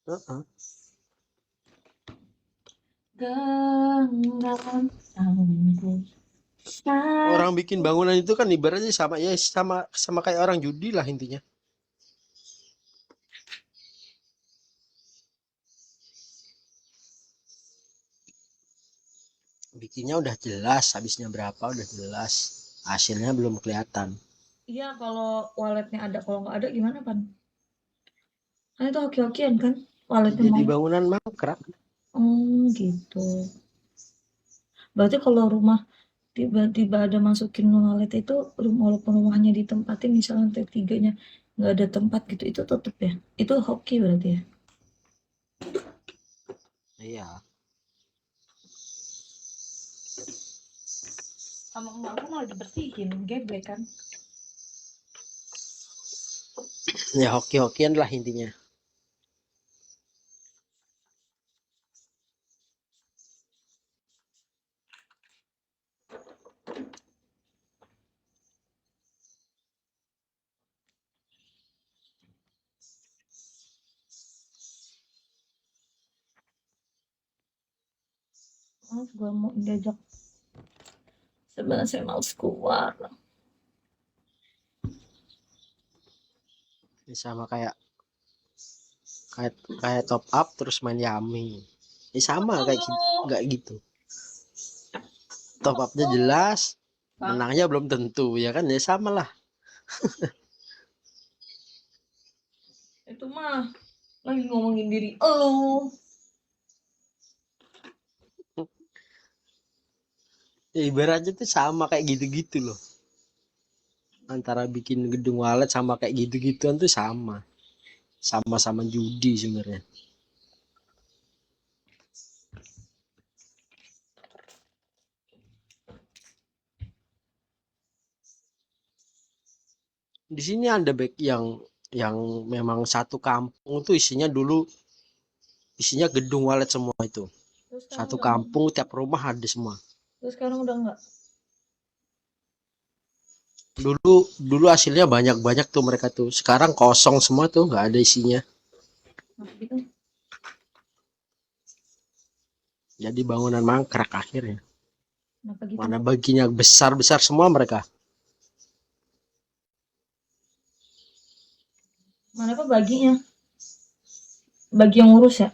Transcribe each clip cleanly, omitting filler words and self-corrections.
Heeh. Genggam tanganku. Orang bikin bangunan itu kan ibaratnya sama ya sama sama kayak orang judi lah intinya. Bikinnya udah jelas, habisnya berapa udah jelas, hasilnya belum kelihatan. Iya, kalau walletnya ada, kalau nggak ada gimana, Pan? Kan itu hoki-hokian kan, walletnya Jadi mau. bangunan mangkrak. Oh, gitu. Berarti kalau rumah tiba-tiba ada masukin wallet itu, walaupun rumahnya ditempatin, misalnya lantai tiganya nggak ada tempat gitu, itu tetep ya? Itu hoki berarti ya? Iya. Sama emakku malah dibersihin, geblek kan? Ya hoki-hokian lah intinya. Males gue mau diajak, sebenarnya saya males keluar. Ini sama kayak kayak kayak top up terus main Yami. Ini sama kayak nggak gitu. Top upnya jelas, menangnya belum tentu ya kan, ya sama lah. Itu mah lagi ngomongin diri elu. Ya, ibaratnya tuh sama kayak gitu-gitu loh. Antara bikin gedung walet sama kayak gitu-gituan tuh sama. Sama-sama judi sebenarnya. Di sini ada back yang memang satu kampung tuh isinya gedung walet semua itu. Terus sekarang Satu udah enggak? kampung tiap rumah ada semua. Terus sekarang udah enggak? Dulu dulu hasilnya banyak-banyak tuh mereka tuh. Sekarang kosong semua tuh, nggak ada isinya. Nah, gitu. Jadi bangunan mangkrak akhirnya. Kenapa gitu? Mana baginya besar-besar semua mereka. Mana apa baginya? Bagi yang ngurus ya?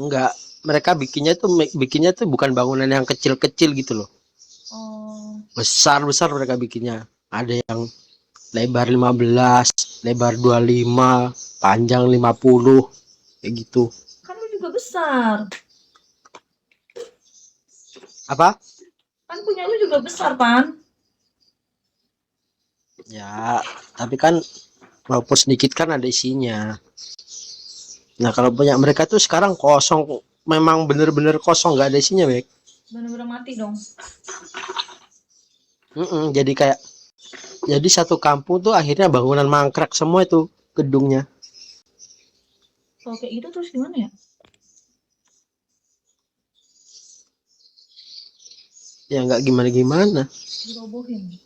Enggak, mereka bikinnya tuh bukan bangunan yang kecil-kecil gitu loh. Oh, Besar-besar mereka bikinnya. Ada yang lebar 15, lebar 25, panjang 50, kayak gitu. kan lu juga besar. Apa? Kan punya lu juga besar, Pan. Ya, tapi kan walaupun sedikit kan ada isinya. Nah, kalau punya mereka tuh sekarang kosong, memang bener-bener kosong, nggak ada isinya, Bek. Bener-bener mati dong. Jadi kayak, jadi satu kampung tuh akhirnya bangunan mangkrak semua itu gedungnya. Kalau kayak gitu terus gimana ya? Ya nggak gimana-gimana. Dirobohin.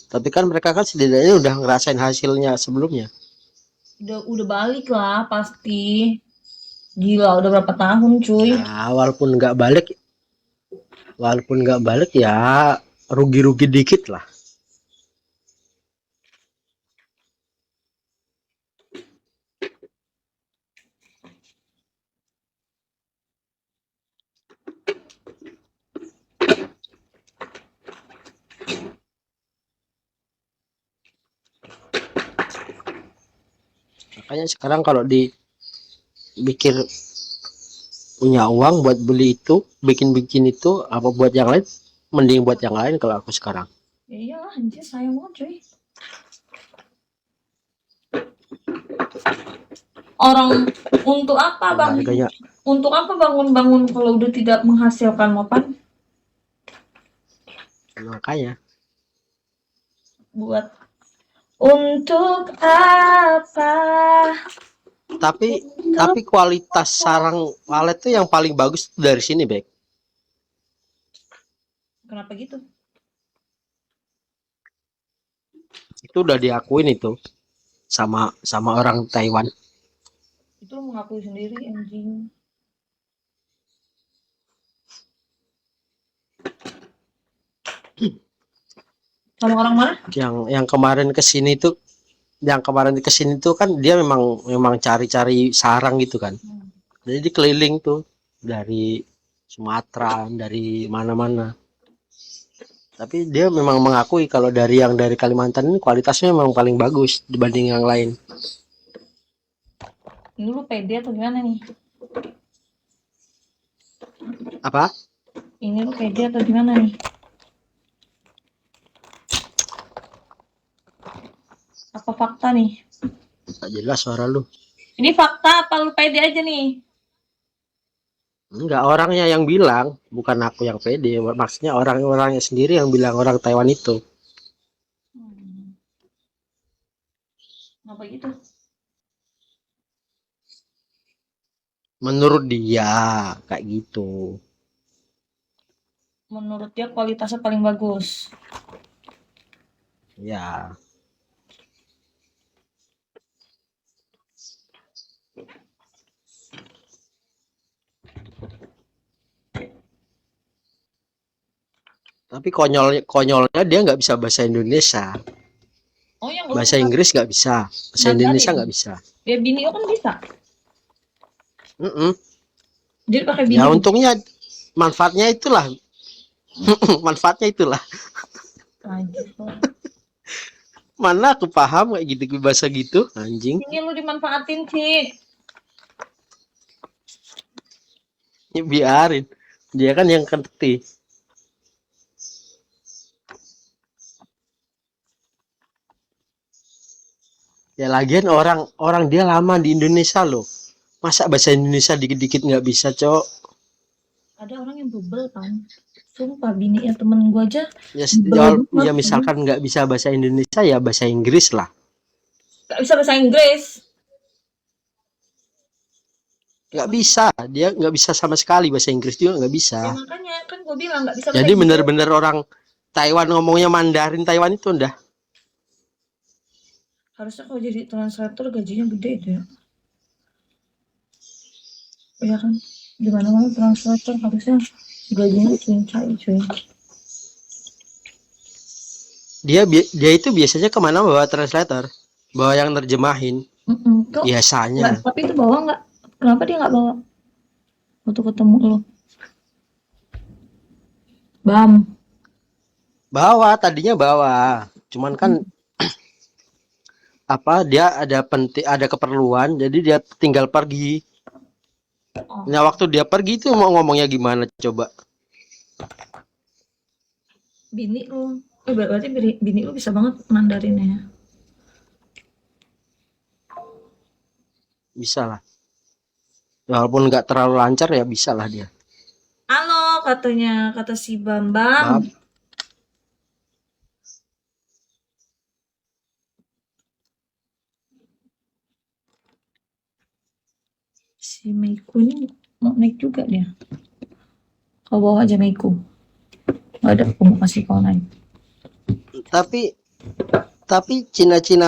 Tapi kan mereka kan setidaknya udah ngerasain hasilnya sebelumnya. Udah balik lah pasti. Gila, udah berapa tahun, cuy? Ya, walaupun nggak balik ya rugi-rugi dikit lah. Makanya sekarang kalau dipikir punya uang buat beli itu, bikin-bikin itu apa buat yang lain, mending buat yang lain kalau aku sekarang. Ya iyalah, anjir sayang banget, cuy. Orang untuk apa Kalau bang? harganya Untuk apa bangun-bangun kalau udah tidak menghasilkan mapan? makanya. Buat untuk apa? Tapi Untuk tapi kualitas sarang walet tuh yang paling bagus dari sini, Bek. kenapa gitu? Itu udah diakuin itu. sama orang Taiwan. Itu lu mengakui sendiri anjing. Sama orang mana? Yang kemarin kesini tuh, kan dia memang cari-cari sarang gitu kan. Jadi dia keliling tuh dari Sumatera, dari mana-mana. Tapi dia memang mengakui kalau dari Kalimantan ini kualitasnya memang paling bagus dibanding yang lain. Ini lu pede atau gimana nih? Apa? Ini lu pede atau gimana nih? Apa fakta nih? Tak jelas suara lu. Ini fakta apa lu pede aja nih? Enggak, orangnya yang bilang, bukan aku yang pede. Maksudnya orang-orangnya sendiri yang bilang orang Taiwan itu. Kenapa gitu? Menurut dia kayak gitu. Menurut dia kualitasnya paling bagus. Ya. Tapi konyolnya dia nggak bisa bahasa Indonesia. Oh, yang Bahasa Inggris nggak bisa. Bahasa Indonesia nggak bisa. Ya bini kan bisa. Jadi pakai bini. Ya untungnya manfaatnya itulah. Manfaatnya itulah. Mana aku paham kayak gitu bahasa gitu, anjing. Ini lu dimanfaatin sih. Ya, biarin. Dia kan yang ngerti. Ya lagian orang dia lama di Indonesia loh. Masa bahasa Indonesia dikit-dikit nggak bisa, Cok? Ada orang yang bebel kan. Sumpah bini ya temen gua aja. Ya misalkan nggak bisa bahasa Indonesia ya bahasa Inggris lah. Nggak bisa bahasa Inggris. Nggak bisa, dia nggak bisa sama sekali bahasa Inggris juga nggak bisa. Ya makanya kan gua bilang nggak bisa. Jadi bener-bener orang Taiwan ngomongnya Mandarin Taiwan itu udah. Harusnya kalau jadi translator gajinya gede itu ya. Iya kan? Di mana-mana translator harusnya gajinya cincai cuy. Dia itu biasanya kemana bawa translator, bawa yang nerjemahin. Biasanya. Tapi itu bawa nggak? Kenapa dia nggak bawa? Waktu ketemu lo. Tadinya bawa. Cuman kan dia ada keperluan, jadi dia tinggal pergi. Nah waktu dia pergi itu mau ngomongnya gimana coba? Bini lu, berarti bini lu bisa banget Mandarinnya. Bisa lah. Walaupun nggak terlalu lancar ya bisa lah dia. Halo katanya, kata si Bambang. Si Meiku ini mau naik juga dia. Kau bawa aja Meiku. Gak ada aku mau kasih kau naik. Tapi Cina-Cina